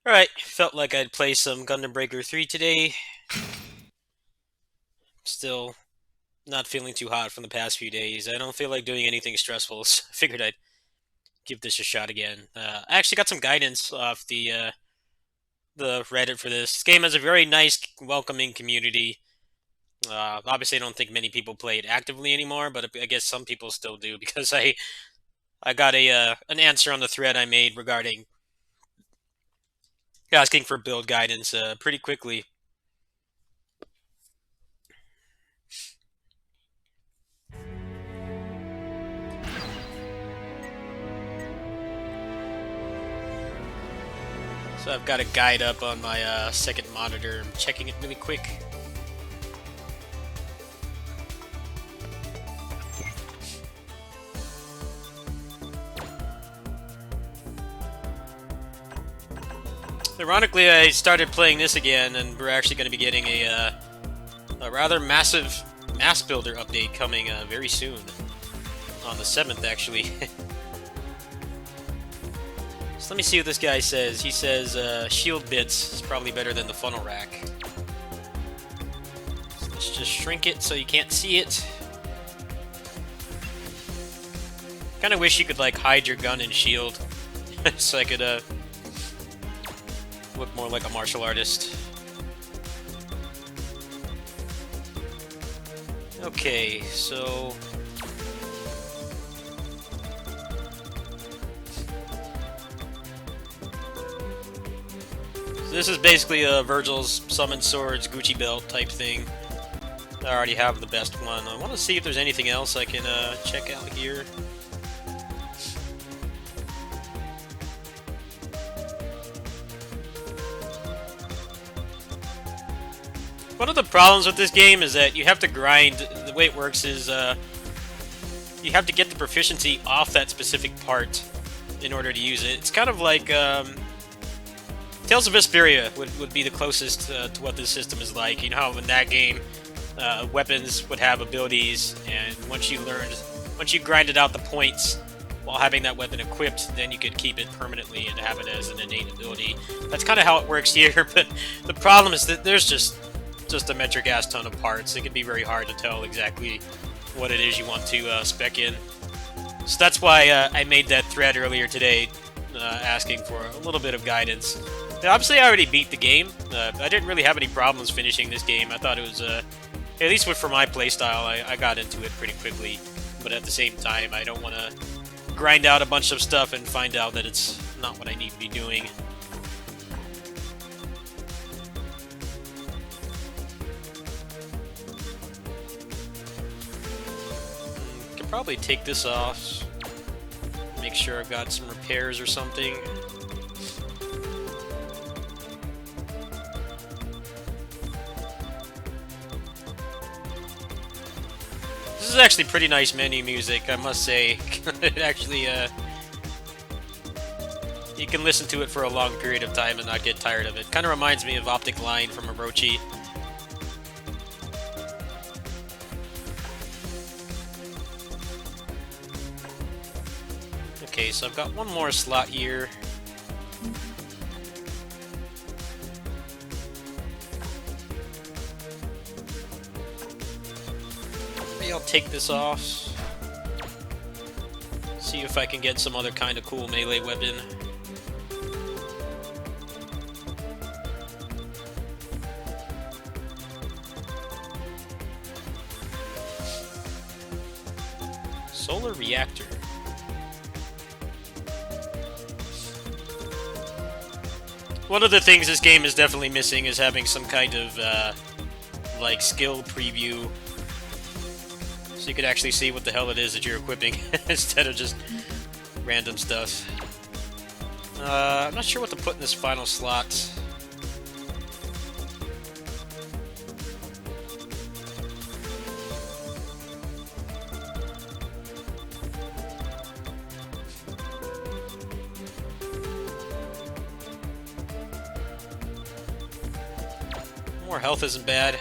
Alright, felt like I'd play some Gundam Breaker 3 today. Still not feeling too hot from the past few days. I don't feel like doing anything stressful, so I figured I'd give this a shot again. I actually got some guidance off the Reddit for this. This game has a very nice, welcoming community. Obviously, I don't think many people play it actively anymore, but I guess some people still do because I got an answer on the thread I made regarding asking for build guidance pretty quickly. So I've got a guide up on my second monitor. I'm checking it really quick. Ironically, I started playing this again, and we're actually going to be getting a rather massive mass builder update coming very soon. On the 7th, actually. So let me see what this guy says. He says shield bits is probably better than the funnel rack. So let's just shrink it so you can't see it. Kind of wish you could like hide your gun and shield, so I could look more like a martial artist. Okay, so this is basically a Virgil's Summon Swords Gucci belt type thing. I already have the best one. I want to see if there's anything else I can check out here. One of the problems with this game is that you have to grind. The way it works is you have to get the proficiency off that specific part in order to use it. It's kind of like Tales of Vesperia would be the closest to what this system is like. You know how in that game weapons would have abilities, and once you grinded out the points while having that weapon equipped, then you could keep it permanently and have it as an innate ability. That's kind of how it works here, but the problem is that there's just a metric ass ton of parts. It can be very hard to tell exactly what it is you want to spec in. So that's why I made that thread earlier today, asking for a little bit of guidance. Now, obviously, I already beat the game. I didn't really have any problems finishing this game. I thought it was, at least for my playstyle, I got into it pretty quickly. But at the same time, I don't want to grind out a bunch of stuff and find out that it's not what I need to be doing. Can probably take this off. Make sure I've got some repairs or something. This is actually pretty nice menu music, I must say. It actually, you can listen to it for a long period of time and not get tired of it. Kind of reminds me of Optic Line from Orochi. Okay, so I've got one more slot here. Maybe I'll take this off. See if I can get some other kind of cool melee weapon. Solar reactor. One of the things this game is definitely missing is having some kind of like skill preview, so you could actually see what the hell it is that you're equipping instead of just random stuff. I'm not sure what to put in this final slot. More health isn't bad.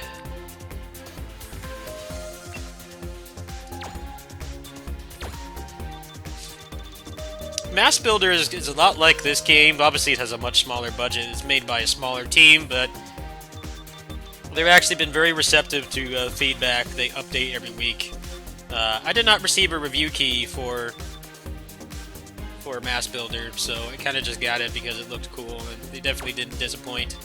Mass Builder is a lot like this game. Obviously, it has a much smaller budget. It's made by a smaller team, but they've actually been very receptive to feedback. They update every week. I did not receive a review key for Mass Builder, so I kind of just got it because it looked cool, and they definitely didn't disappoint.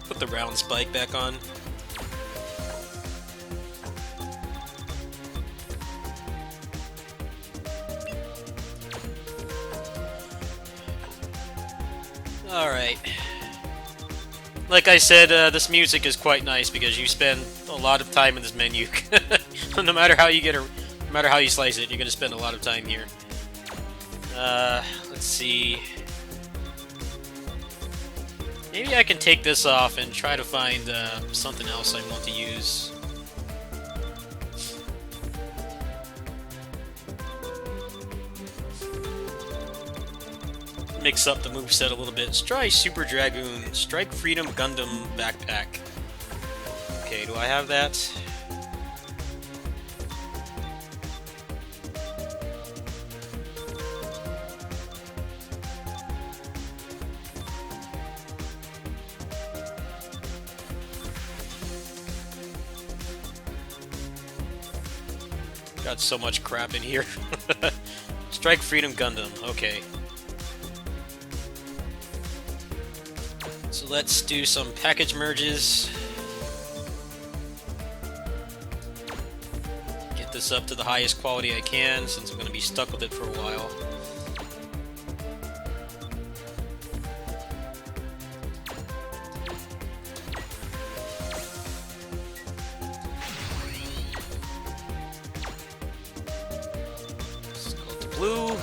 Put the round spike back on. Alright. Like I said, this music is quite nice because you spend a lot of time in this menu. No matter how you no matter how you slice it, you're going to spend a lot of time here. Let's see. Maybe I can take this off and try to find something else I want to use. Mix up the moveset a little bit. Strike Super Dragoon, Strike Freedom Gundam Backpack. Okay, do I have that? Got so much crap in here. Strike Freedom Gundam, okay. So let's do some package merges. Get this up to the highest quality I can, since I'm going to be stuck with it for a while. Let's go to blue.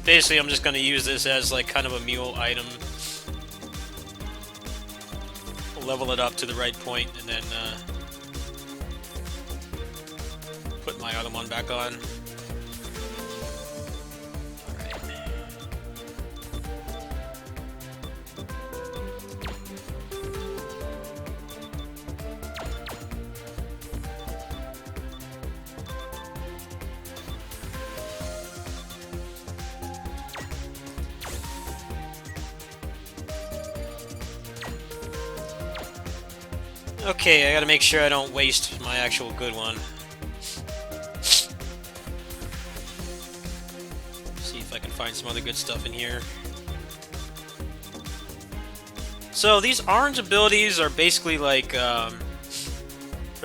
Basically, I'm just going to use this as like kind of a mule item. Level it up to the right point, and then put my other one back on. Okay, I gotta make sure I don't waste my actual good one. See if I can find some other good stuff in here. So these orange abilities are basically like, they're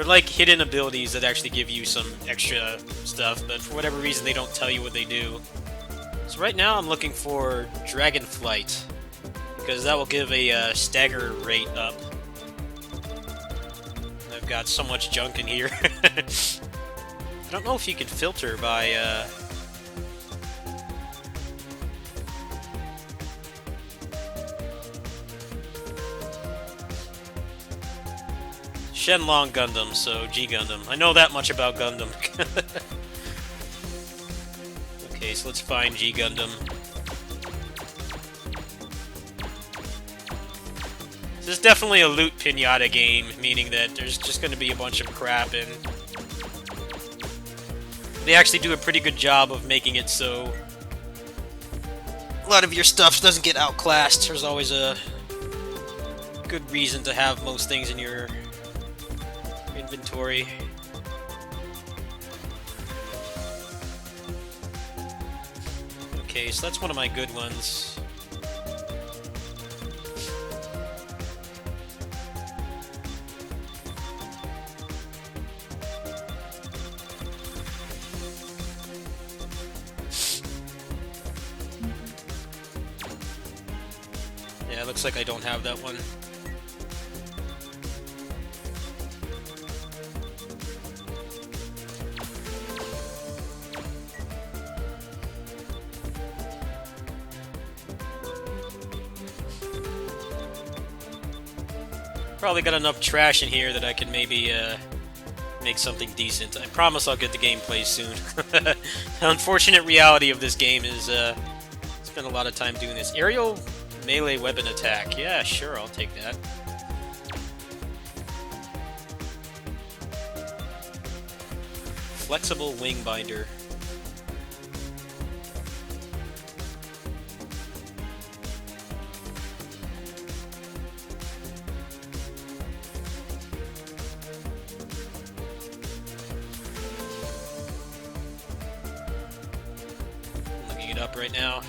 like hidden abilities that actually give you some extra stuff, but for whatever reason they don't tell you what they do. So right now I'm looking for Dragon Flight, because that will give a stagger rate up. I've got so much junk in here. I don't know if you can filter by Shenlong Gundam, so G Gundam. I know that much about Gundam. Okay, so let's find G Gundam. This is definitely a loot pinata game, meaning that there's just going to be a bunch of crap, and they actually do a pretty good job of making it so a lot of your stuff doesn't get outclassed. There's always a good reason to have most things in your inventory. Okay, so that's one of my good ones. Yeah, it looks like I don't have that one. Probably got enough trash in here that I can maybe make something decent. I promise I'll get the gameplay soon. The unfortunate reality of this game is spend a lot of time doing this. Aerial melee weapon attack. Yeah, sure, I'll take that. Flexible wing binder. Looking it up right now.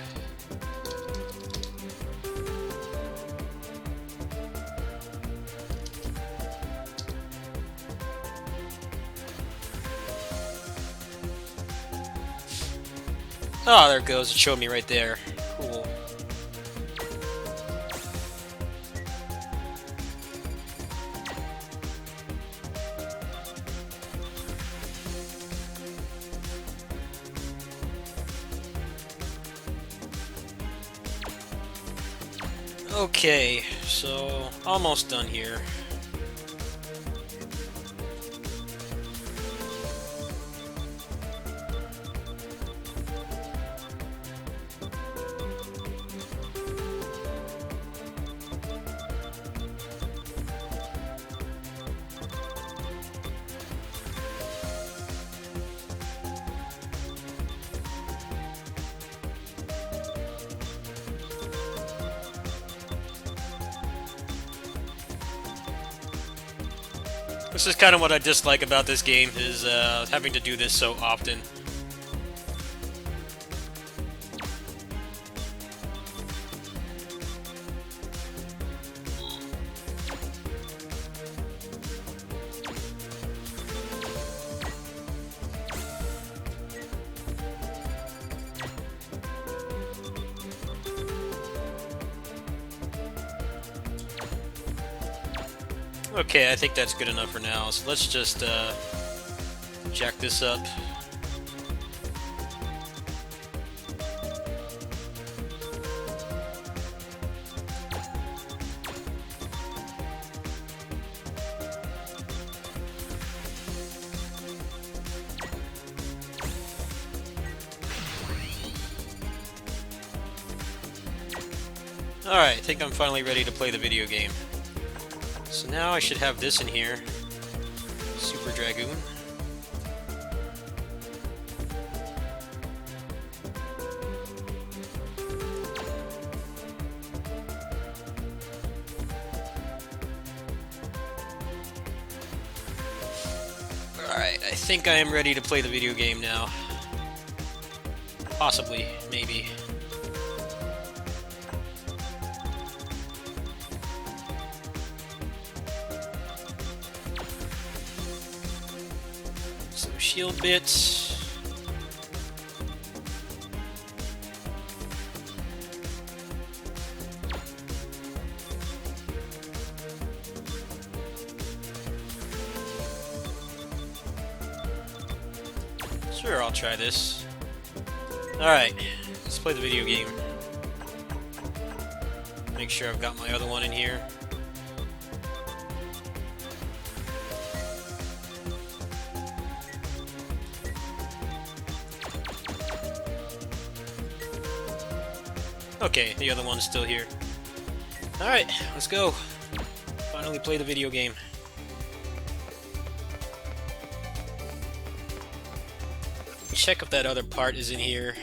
Oh, there it goes. It showed me right there. Cool. Okay, so almost done here. This is kind of what I dislike about this game, is having to do this so often. Okay, I think that's good enough for now, so let's just jack this up. Alright, I think I'm finally ready to play the video game. So now I should have this in here. Super Dragoon. Alright, I think I am ready to play the video game now. Possibly, maybe. Shield bits. Sure, I'll try this. Alright, let's play the video game. Make sure I've got my other one in here. Okay, the other one's still here. Alright, let's go. Finally play the video game. Check if that other part is in here.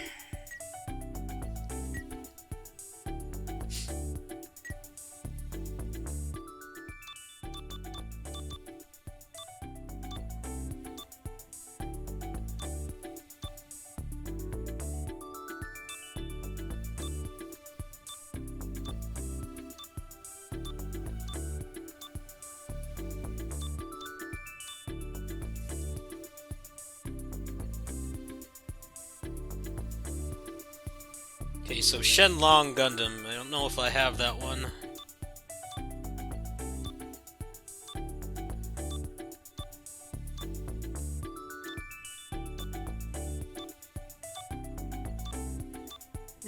Okay, so Shenlong Gundam. I don't know if I have that one.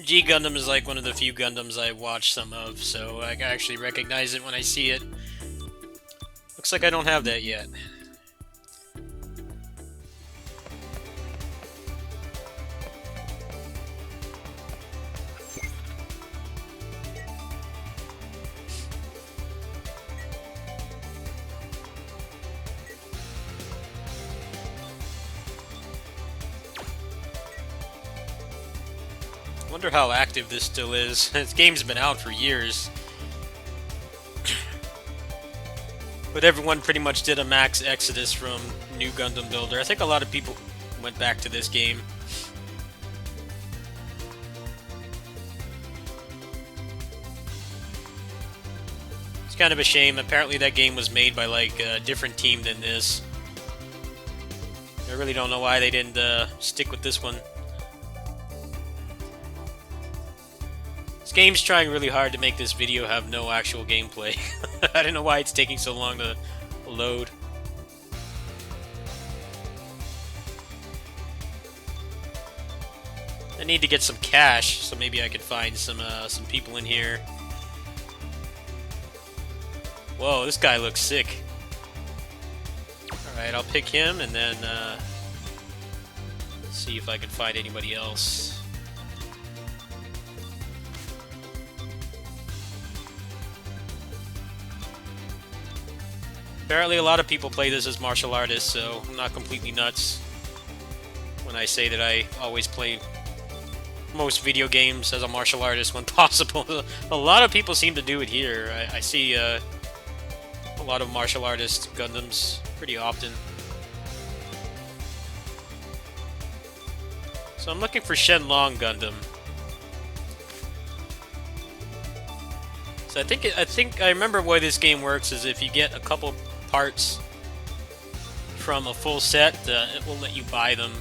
G Gundam is like one of the few Gundams I watch some of, so I actually recognize it when I see it. Looks like I don't have that yet. Wonder how active this still is. This game's been out for years. But everyone pretty much did a max exodus from New Gundam Builder. I think a lot of people went back to this game. It's kind of a shame. Apparently that game was made by like a different team than this. I really don't know why they didn't stick with this one. This game's trying really hard to make this video have no actual gameplay. I don't know why it's taking so long to load. I need to get some cash, so maybe I could find some people in here. Whoa, this guy looks sick. Alright, I'll pick him and then see if I can find anybody else. Apparently a lot of people play this as martial artists, so I'm not completely nuts when I say that I always play most video games as a martial artist when possible. A lot of people seem to do it here. I see a lot of martial artist Gundams pretty often. So I'm looking for Shenlong Gundam. So I think I remember why this game works is if you get a couple parts from a full set, it will let you buy them.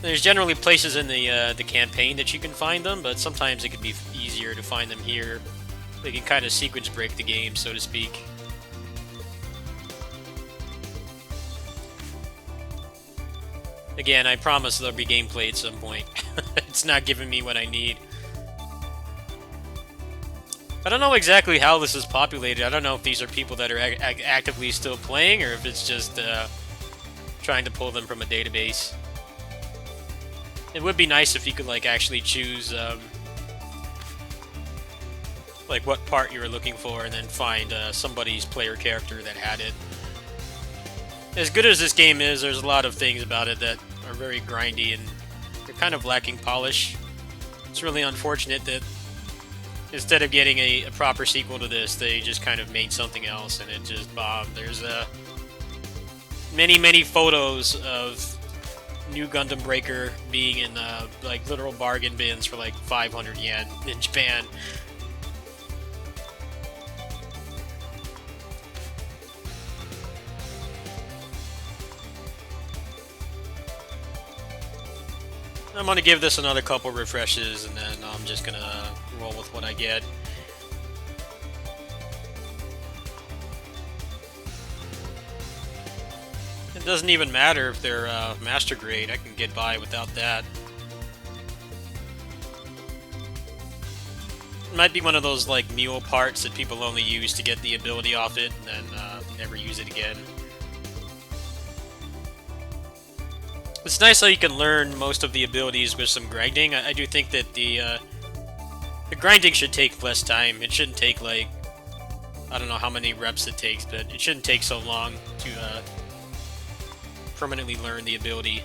There's generally places in the campaign that you can find them, but sometimes it could be easier to find them here. They can kind of sequence break the game, so to speak. Again, I promise there'll be gameplay at some point. It's not giving me what I need. I don't know exactly how this is populated. I don't know if these are people that are actively still playing, or if it's just trying to pull them from a database. It would be nice if you could like actually choose like what part you were looking for, and then find somebody's player character that had it. As good as this game is, there's a lot of things about it that are very grindy and they're kind of lacking polish. It's really unfortunate that instead of getting a proper sequel to this, they just kind of made something else and it just bombed. There's many photos of New Gundam Breaker being in like literal bargain bins for like 500 yen in Japan. I'm gonna give this another couple refreshes and then I'm just gonna roll with what I get. It doesn't even matter if they're master grade, I can get by without that. It might be one of those like mule parts that people only use to get the ability off it and then never use it again. It's nice how you can learn most of the abilities with some grinding. I do think that the grinding should take less time. It shouldn't take like, I don't know how many reps it takes, but it shouldn't take so long to permanently learn the ability.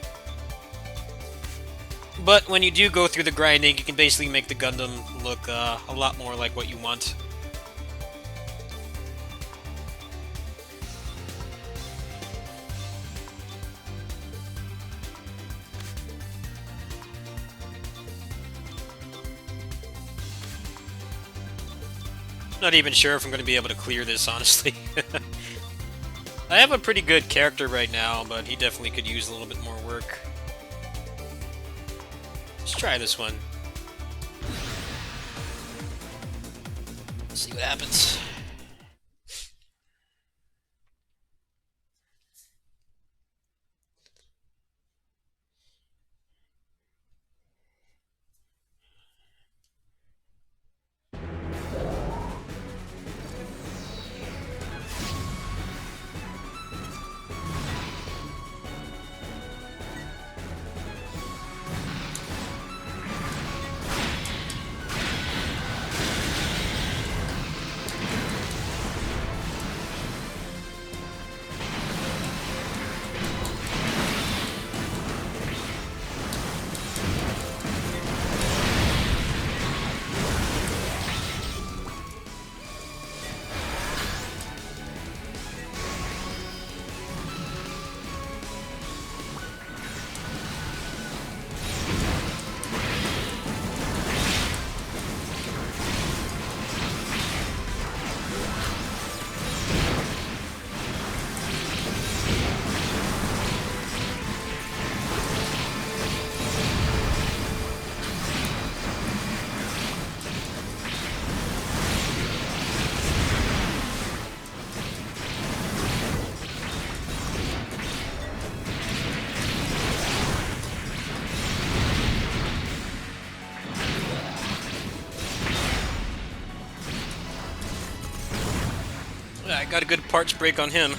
But when you do go through the grinding, you can basically make the Gundam look a lot more like what you want. Not even sure if I'm going to be able to clear this, honestly. I have a pretty good character right now, but he definitely could use a little bit more work. Let's try this one. Let's see what happens. got a good parts break on him.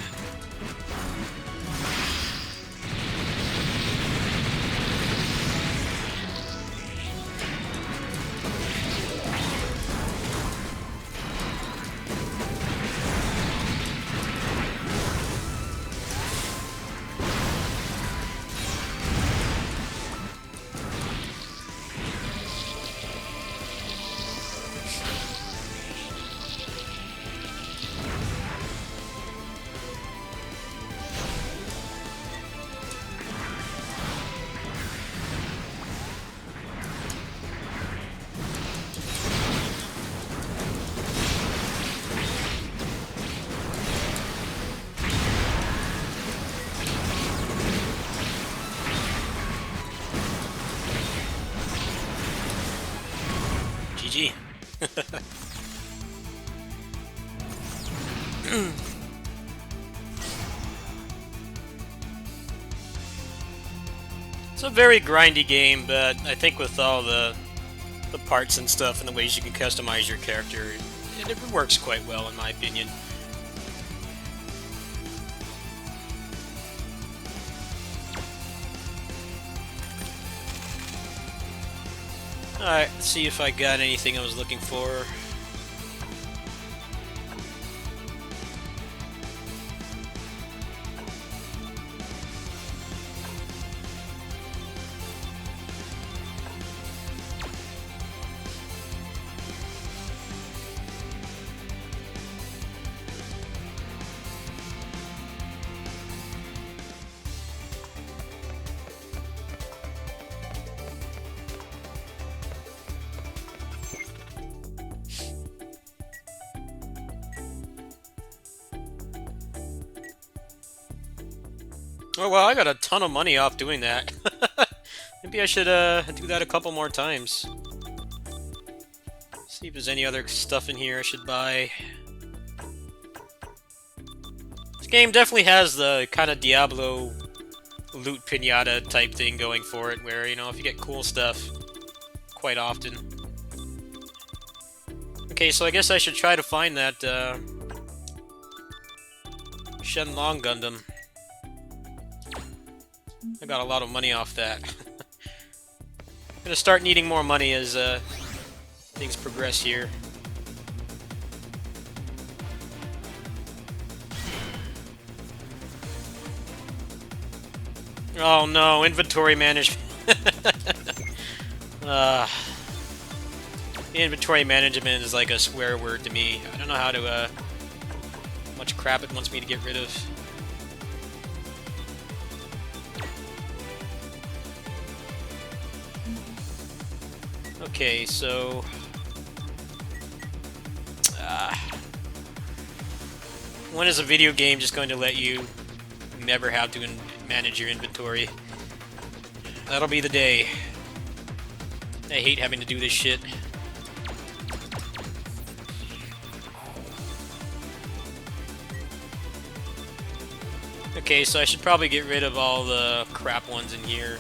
GG. It's a very grindy game, but I think with all the parts and stuff and the ways you can customize your character, it works quite well in my opinion. Alright, let's see if I got anything I was looking for. Oh well, I got a ton of money off doing that. Maybe I should do that a couple more times. See if there's any other stuff in here I should buy. This game definitely has the kind of Diablo loot pinata type thing going for it, where, you know, if you get cool stuff quite often. Okay, so I guess I should try to find that Shenlong Gundam. I got a lot of money off that. I'm gonna start needing more money as things progress here. Oh no, inventory management. Inventory management is like a swear word to me. I don't know how to, much crap it wants me to get rid of. Okay, so... when is a video game just going to let you never have to manage your inventory? That'll be the day. I hate having to do this shit. Okay, so I should probably get rid of all the crap ones in here.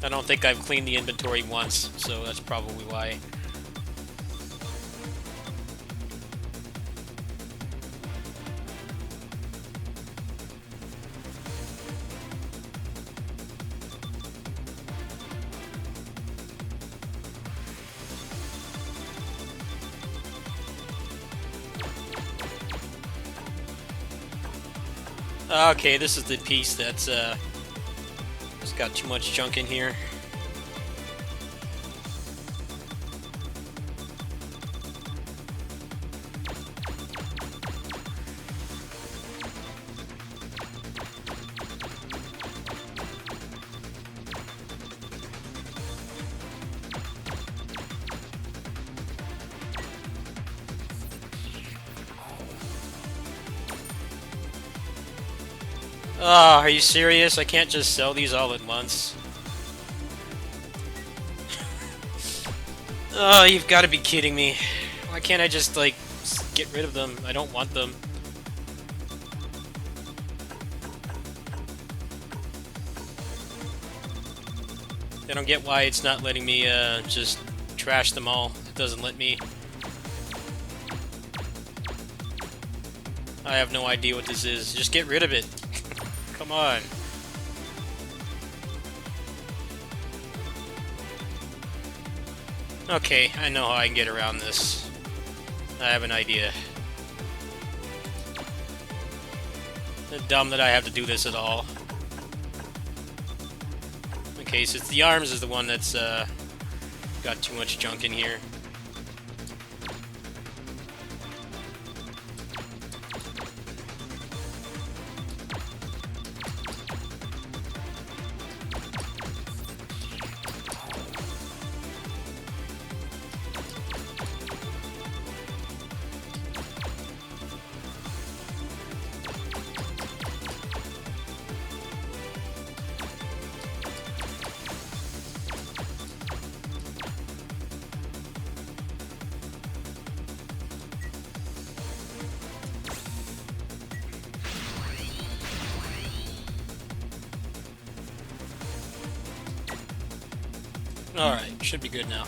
I don't think I've cleaned the inventory once, so that's probably why. Okay, this is the piece that's it's got too much junk in here. Oh, are you serious? I can't just sell these all at once. Oh, you've got to be kidding me. Why can't I just, like, get rid of them? I don't want them. I don't get why it's not letting me just trash them all. It doesn't let me. I have no idea what this is. Just get rid of it. Come on. Okay, I know how I can get around this. I have an idea. It's dumb that I have to do this at all. Okay, so it's the arms is the one that's got too much junk in here. Alright, should be good now.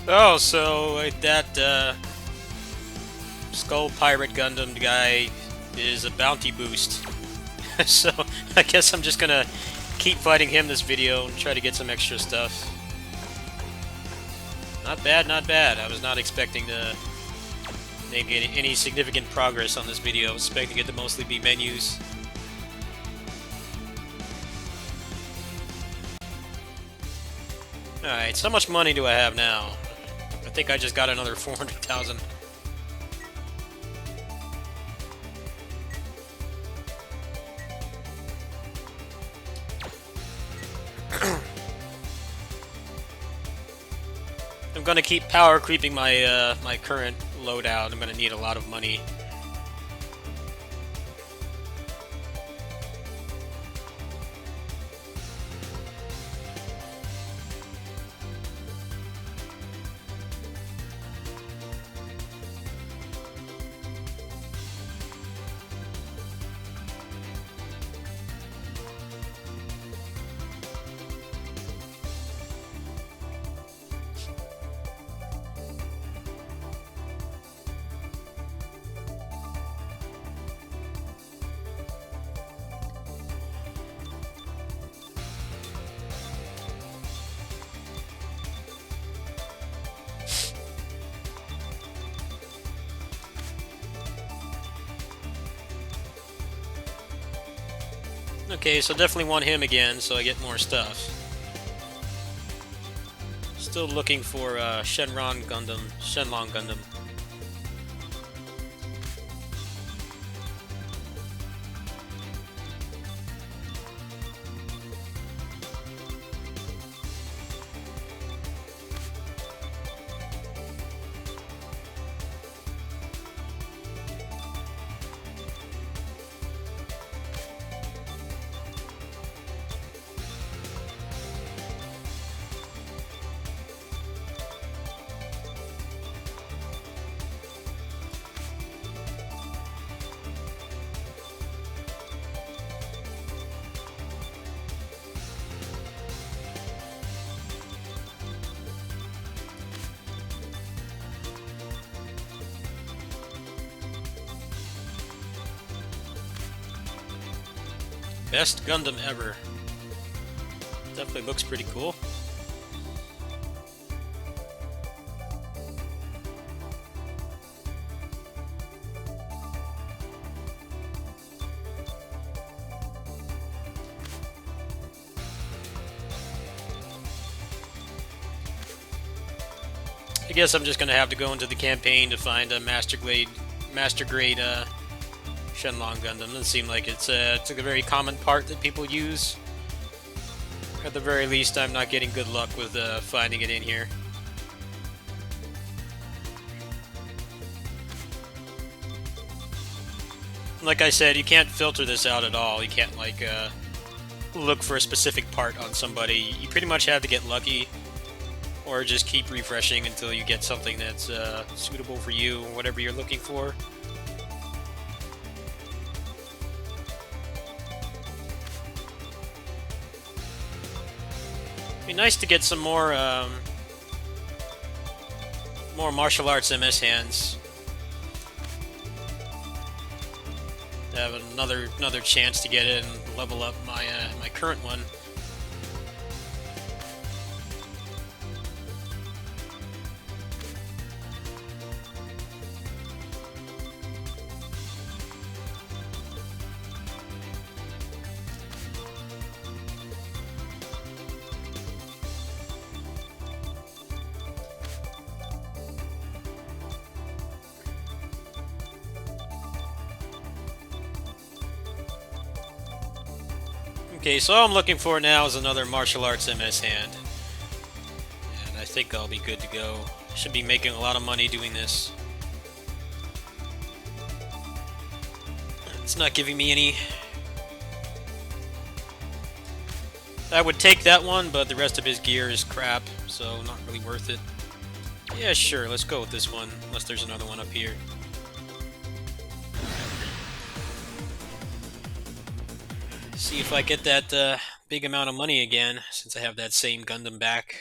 Oh, so that Skull Pirate Gundam guy is a bounty boost. So I guess I'm just gonna keep fighting him this video and try to get some extra stuff. Not bad, not bad. I was not expecting to make any significant progress on this video. I was expecting it to mostly be menus. Alright, so how much money do I have now? I think I just got another 400,000. I'm gonna keep power creeping my my current loadout. I'm gonna need a lot of money. Okay, so definitely want him again, so I get more stuff. Still looking for Shenron Gundam, Shenlong Gundam. Best Gundam ever. Definitely looks pretty cool. I guess I'm just gonna have to go into the campaign to find a master grade Shenlong Gundam. Doesn't seem like it's a very common part that people use. At the very least, I'm not getting good luck with finding it in here. Like I said, you can't filter this out at all. You can't like look for a specific part on somebody. You pretty much have to get lucky, or just keep refreshing until you get something that's suitable for you, whatever you're looking for. It'd be nice to get some more martial arts MS hands. To have another chance to get it and level up my my current one. Okay, so all I'm looking for now is another martial arts MS hand. And I think I'll be good to go. Should be making a lot of money doing this. It's not giving me any. I would take that one, but the rest of his gear is crap, so not really worth it. Yeah, sure, let's go with this one, unless there's another one up here. See if I get that big amount of money again, since I have that same Gundam back.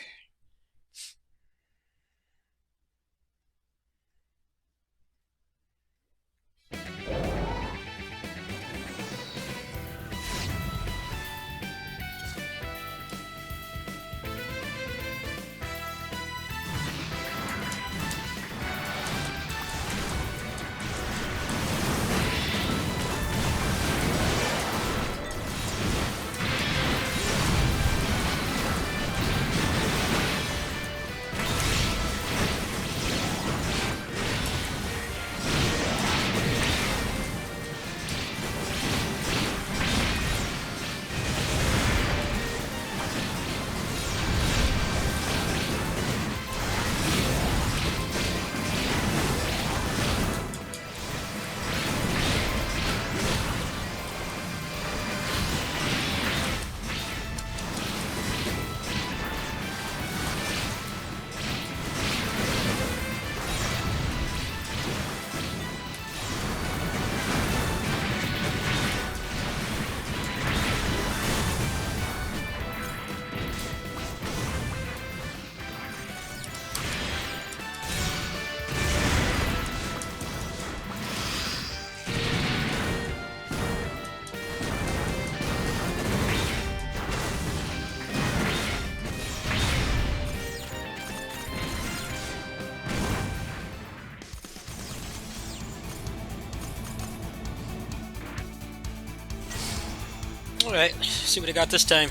Alright, see what I got this time.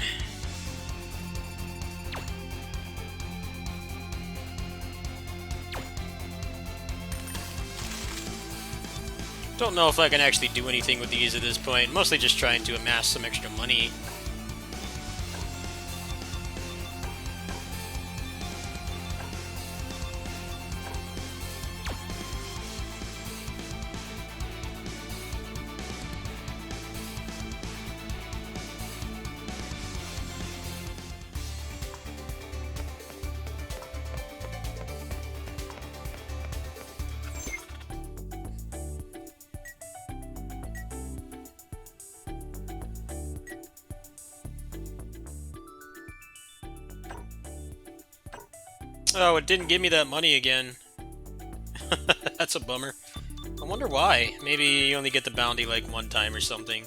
Don't know if I can actually do anything with these at this point. Mostly just trying to amass some extra money. Oh, it didn't give me that money again. That's a bummer. I wonder why. Maybe you only get the bounty like one time or something.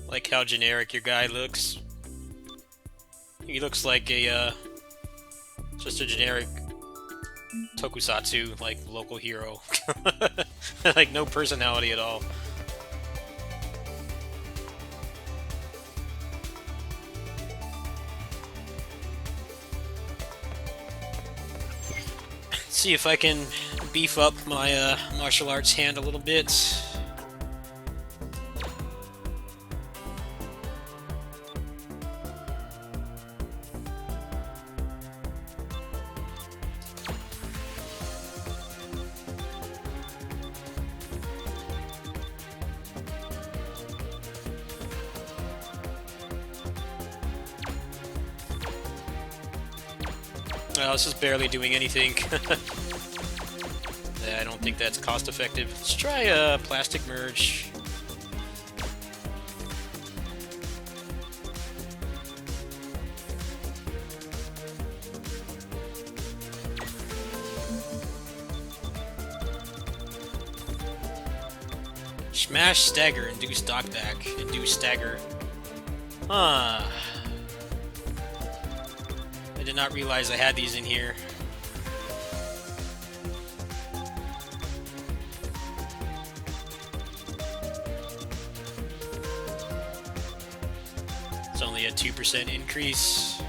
Like how generic your guy looks. He looks like a, just a generic tokusatsu, like, local hero. Like, no personality at all. See if I can beef up my martial arts hand a little bit. Well, this is barely doing anything. Yeah, I don't think that's cost effective. Let's try a plastic merge. Smash, stagger, induce knockback, induce stagger. Huh. I did not realize I had these in here. It's only a 2% increase.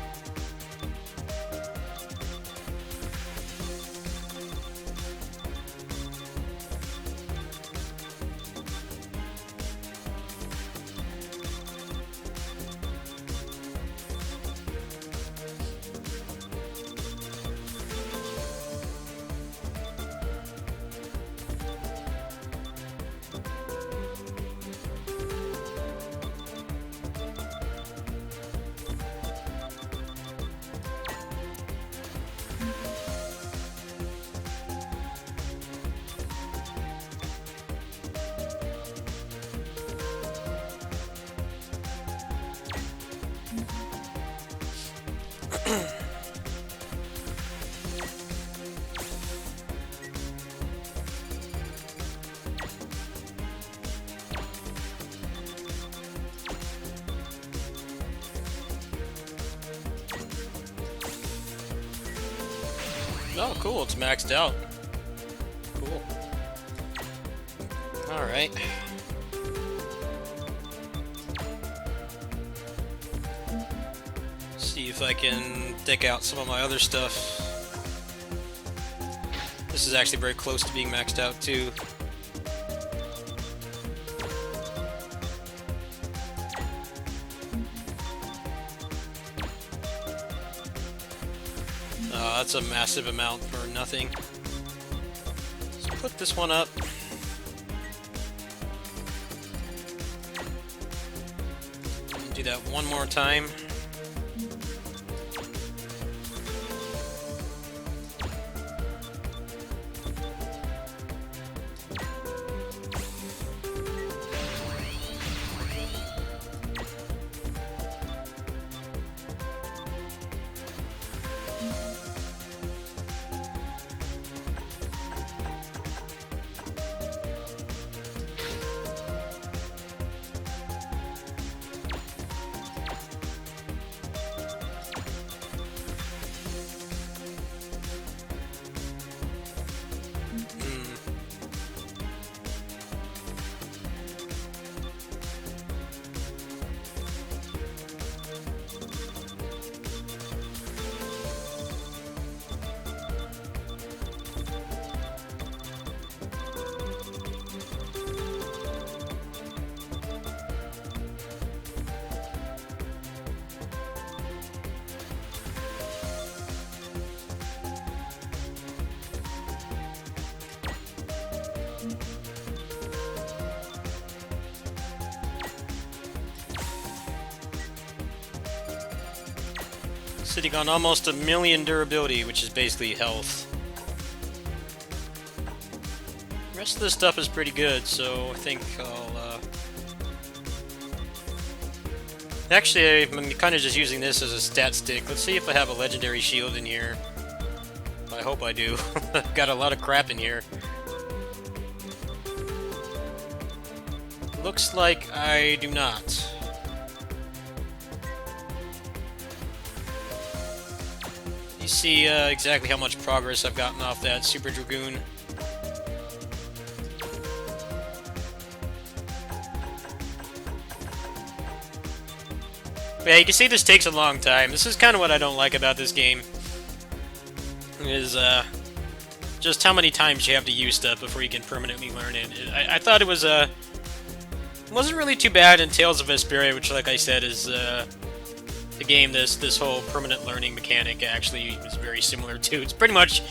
Oh, cool, it's maxed out. Cool. Alright. See if I can deck out some of my other stuff. This is actually very close to being maxed out, too. That's a massive amount for nothing. Let's put this one up. Do that one more time. Sitting on almost 1,000,000 durability, which is basically health. The rest of this stuff is pretty good, so I think I'll, Actually, I'm kind of just using this as a stat stick. Let's see if I have a legendary shield in here. I hope I do. I've got a lot of crap in here. Looks like I do not. You see exactly how much progress I've gotten off that Super Dragoon. Yeah, you can see this takes a long time. This is kind of what I don't like about this game. Is just how many times you have to use stuff before you can permanently learn it. I thought it was it wasn't really too bad in Tales of Vesperia, which, like I said, is the game this whole permanent learning mechanic actually is very similar to. It's pretty much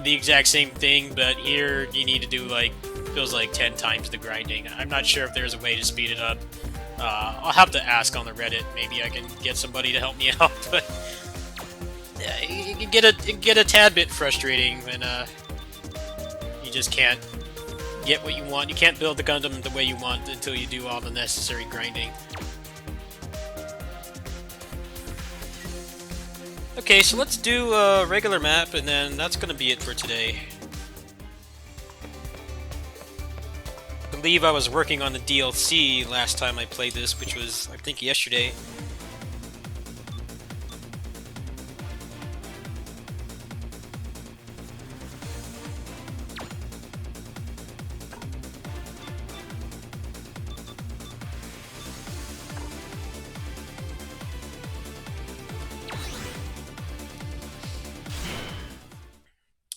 the exact same thing, but here you need to do like feels like 10 times the grinding. I'm not sure if there's a way to speed it up. I'll have to ask on the Reddit. Maybe I can get somebody to help me out, but it can get a tad bit frustrating when you just can't get what you want. You can't build the Gundam the way you want until you do all the necessary grinding. Okay, so let's do a regular map, and then that's going to be it for today. I believe I was working on the DLC last time I played this, which was, I think, yesterday.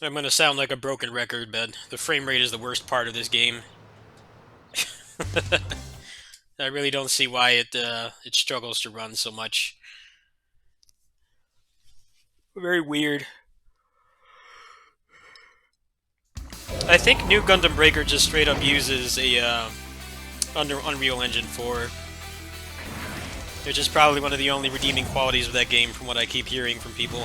I'm going to sound like a broken record, but the frame rate is the worst part of this game. I really don't see why it struggles to run so much. Very weird. I think New Gundam Breaker just straight up uses a Unreal Engine 4, which is probably one of the only redeeming qualities of that game from what I keep hearing from people.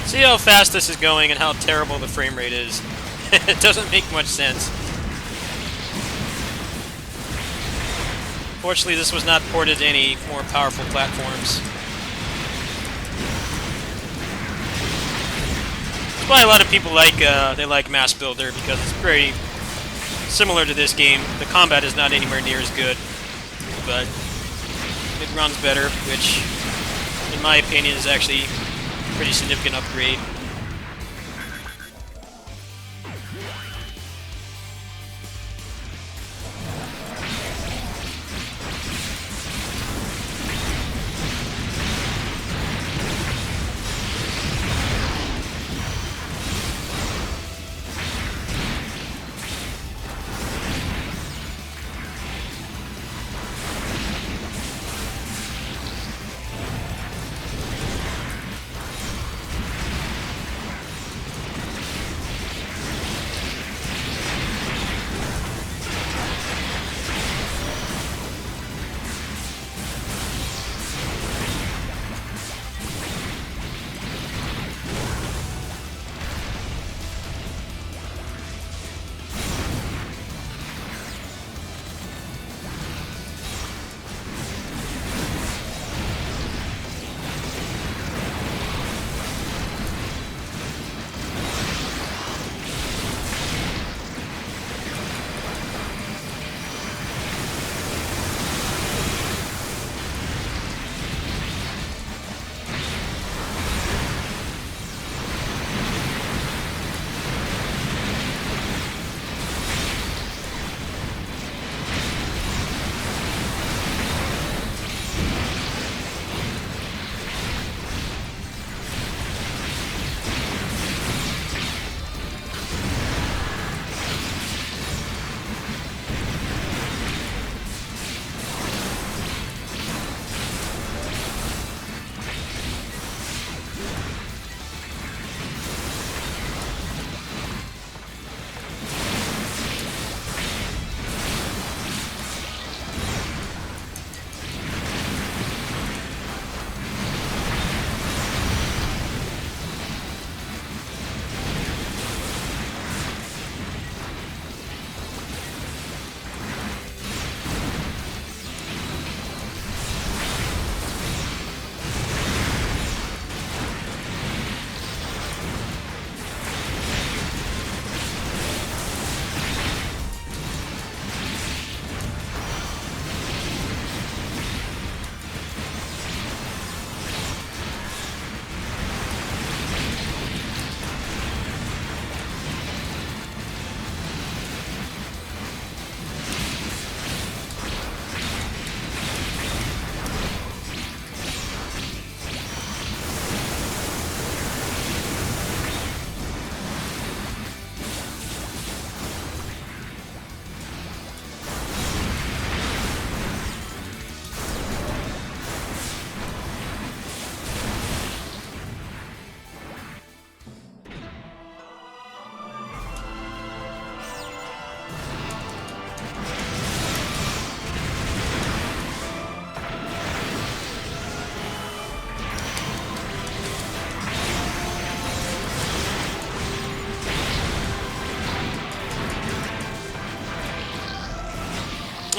See how fast this is going and how terrible the frame rate is. It doesn't make much sense. Fortunately, this was not ported to any more powerful platforms. That's why a lot of people they like Mass Builder, because it's very similar to this game. The combat is not anywhere near as good, but it runs better, which, in my opinion, is actually a pretty significant upgrade.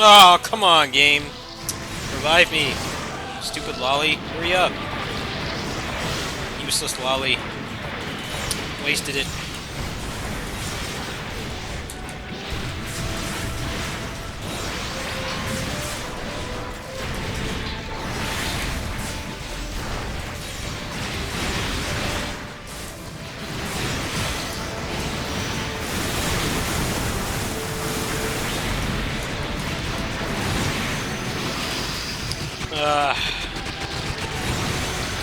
Oh, come on, game. Revive me. Stupid lolly. Hurry up. Useless lolly. Wasted it.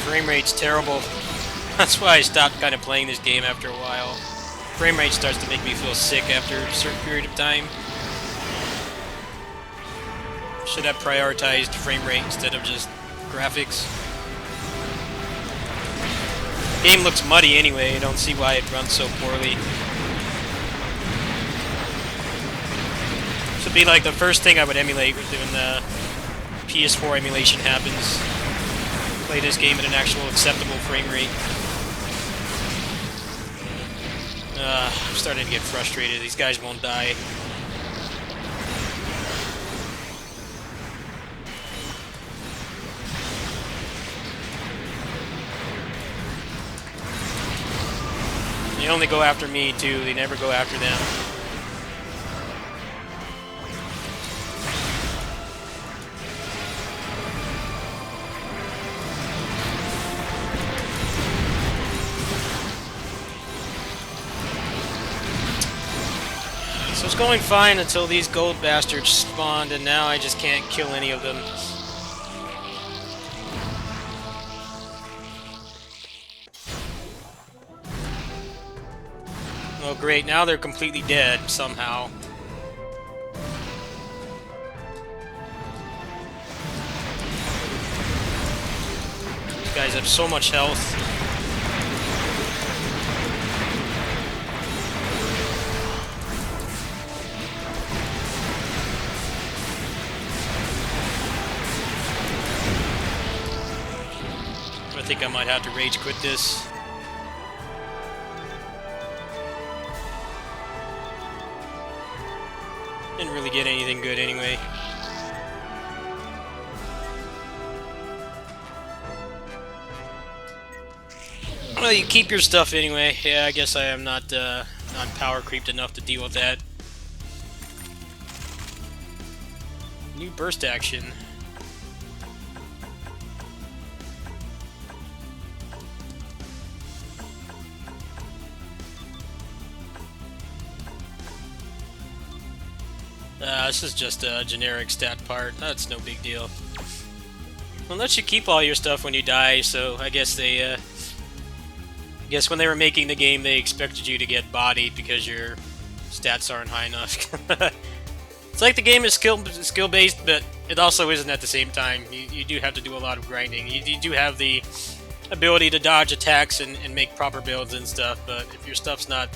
Frame rate's terrible. That's why I stopped kind of playing this game after a while. Frame rate starts to make me feel sick after a certain period of time. Should have prioritized frame rate instead of just graphics. Game looks muddy anyway, I don't see why it runs so poorly. This would be like the first thing I would emulate when the PS4 emulation happens. Play this game at an actual acceptable frame rate. I'm starting to get frustrated. These guys won't die. They only go after me too. They never go after them. So it's going fine until these gold bastards spawned, and now I just can't kill any of them. Oh great, now they're completely dead, somehow. These guys have so much health. I think I might have to rage quit this. Didn't really get anything good anyway. Well, you keep your stuff anyway. Yeah, I guess I am not power creeped enough to deal with that. New burst action. This is just a generic stat part. That's no big deal. Well, lets you keep all your stuff when you die, so I guess they, I guess when they were making the game, they expected you to get bodied because your stats aren't high enough. It's like the game is skill-based, but it also isn't at the same time. You do have to do a lot of grinding. You do have the ability to dodge attacks and make proper builds and stuff, but if your stuff's not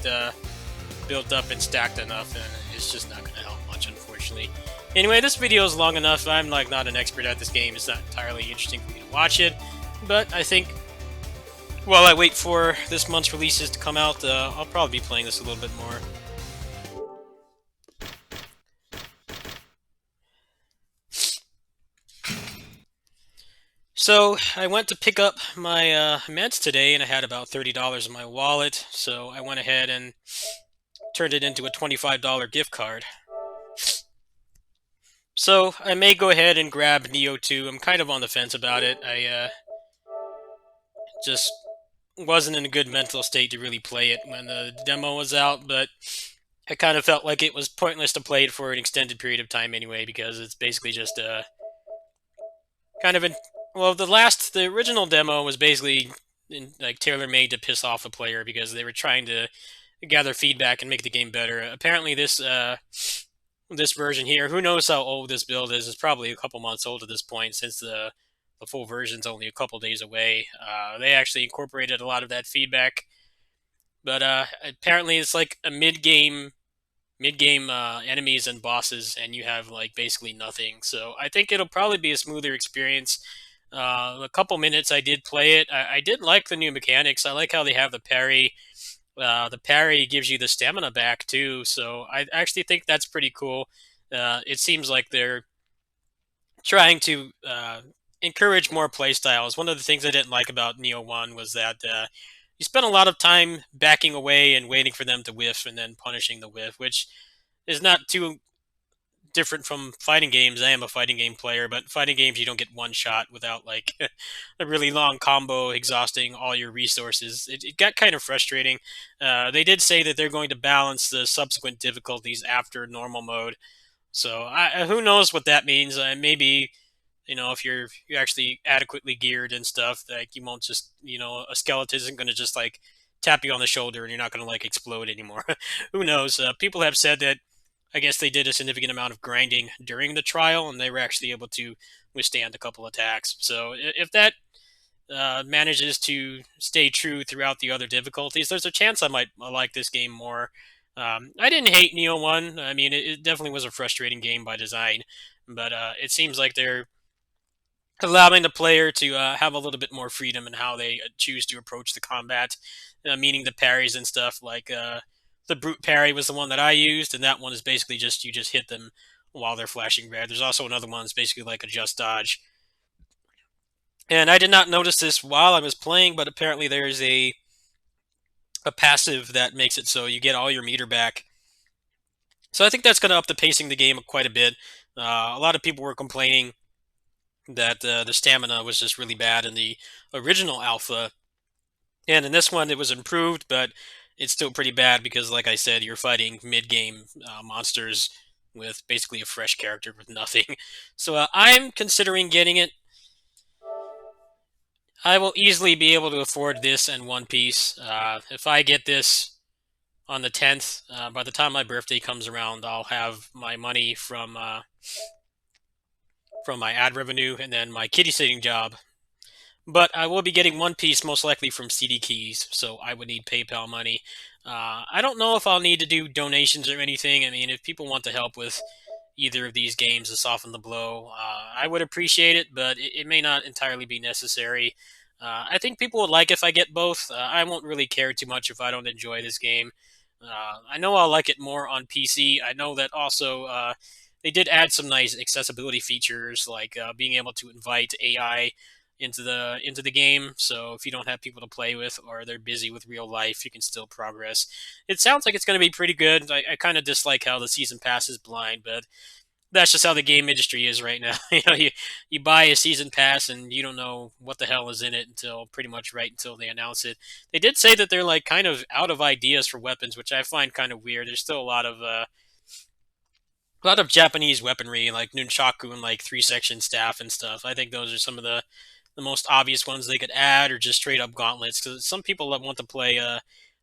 built up and stacked enough, then it's just not going to help much, unfortunately. Anyway, this video is long enough. I'm like not an expert at this game. It's not entirely interesting for me to watch it, but I think while I wait for this month's releases to come out, I'll probably be playing this a little bit more. So, I went to pick up my meds today, and I had about $30 in my wallet, so I went ahead and turned it into a $25 gift card. So, I may go ahead and grab Neo 2. I'm kind of on the fence about it. I just wasn't in a good mental state to really play it when the demo was out, but I kind of felt like it was pointless to play it for an extended period of time anyway, because it's basically just kind of well, the original demo was basically like tailor-made to piss off a player because they were trying to gather feedback and make the game better. Apparently, this version here, who knows how old this build is? It's probably a couple months old at this point, since the full version's only a couple days away. They actually incorporated a lot of that feedback, but apparently it's like a mid-game enemies and bosses, and you have like basically nothing. So I think it'll probably be a smoother experience. A couple minutes I did play it. I did like the new mechanics. I like how they have the parry. The parry gives you the stamina back too, so I actually think that's pretty cool. It seems like they're trying to encourage more play styles. One of the things I didn't like about Neo 1 was that you spent a lot of time backing away and waiting for them to whiff and then punishing the whiff, which is not too different from fighting games. I am a fighting game player, but fighting games you don't get one shot without like a really long combo exhausting all your resources. It got kind of frustrating. They did say that they're going to balance the subsequent difficulties after normal mode, so who knows what that means? Maybe if you're actually adequately geared and stuff, like you won't just a skeleton isn't going to just like tap you on the shoulder and you're not going to like explode anymore. Who knows? People have said that I guess they did a significant amount of grinding during the trial and they were actually able to withstand a couple attacks. So if that manages to stay true throughout the other difficulties, there's a chance I might like this game more. I didn't hate Neo 1. I mean, it definitely was a frustrating game by design, but it seems like they're allowing the player to have a little bit more freedom in how they choose to approach the combat, meaning the parries and stuff. Like the brute parry was the one that I used, and that one is basically just you just hit them while they're flashing red. There's also another one that's basically like a just dodge. And I did not notice this while I was playing, but apparently there's a passive that makes it so you get all your meter back. So I think that's going to up the pacing of the game quite a bit. A lot of people were complaining that the stamina was just really bad in the original alpha, and in this one it was improved, but it's still pretty bad because, like I said, you're fighting mid-game monsters with basically a fresh character with nothing. So I'm considering getting it. I will easily be able to afford this and One Piece. If I get this on the 10th, by the time my birthday comes around, I'll have my money from my ad revenue and then my kitty sitting job. But I will be getting One Piece most likely from CD Keys, so I would need PayPal money. I don't know if I'll need to do donations or anything. I mean, if people want to help with either of these games to soften the blow, I would appreciate it, but it may not entirely be necessary. I think people would like if I get both. I won't really care too much if I don't enjoy this game. I know I'll like it more on PC. I know that also they did add some nice accessibility features, like being able to invite AI into the game. So if you don't have people to play with or they're busy with real life, you can still progress. It sounds like it's going to be pretty good. I kind of dislike how the season pass is blind, but that's just how the game industry is right now. You buy a season pass and you don't know what the hell is in it until pretty much right until they announce it. They did say that they're like kind of out of ideas for weapons, which I find kind of weird. There's still a lot of Japanese weaponry like nunchaku and like three section staff and stuff. I think those are some of the most obvious ones they could add, or just straight up gauntlets. Because some people that want to play,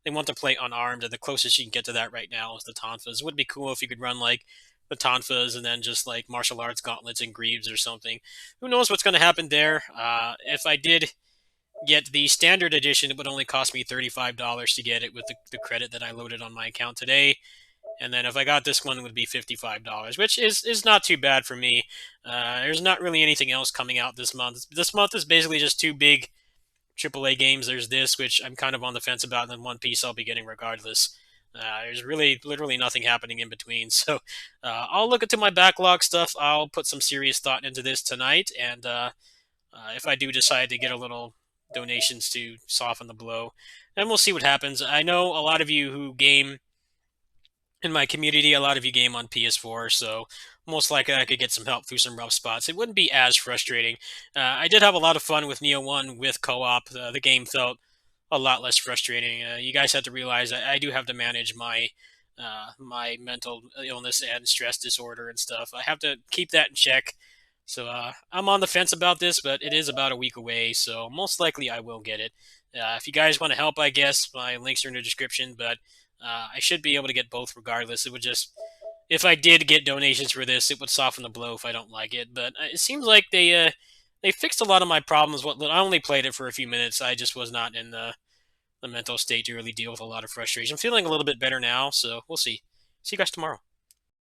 they want to play unarmed, and the closest you can get to that right now is the tonfas. It would be cool if you could run like the tonfas and then just like martial arts gauntlets and greaves or something. Who knows what's going to happen there? If I did get the standard edition, it would only cost me $35 to get it with the credit that I loaded on my account today. And then if I got this one, it would be $55, which is not too bad for me. There's not really anything else coming out this month. This month is basically just two big AAA games. There's this, which I'm kind of on the fence about, and then One Piece I'll be getting regardless. There's really literally nothing happening in between. So I'll look into my backlog stuff. I'll put some serious thought into this tonight, and if I do decide to get a little donations to soften the blow, then we'll see what happens. I know a lot of you who game in my community, a lot of you game on PS4, so most likely I could get some help through some rough spots. It wouldn't be as frustrating. I did have a lot of fun with Neo 1 with co-op. The game felt a lot less frustrating. You guys have to realize I do have to manage my mental illness and stress disorder and stuff. I have to keep that in check. So I'm on the fence about this, but it is about a week away, so most likely I will get it. If you guys want to help, I guess my links are in the description, but I should be able to get both regardless. It would just, if I did get donations for this, it would soften the blow if I don't like it. But it seems like they fixed a lot of my problems. I only played it for a few minutes. I just was not in the mental state to really deal with a lot of frustration. I'm feeling a little bit better now, so we'll see. See you guys tomorrow.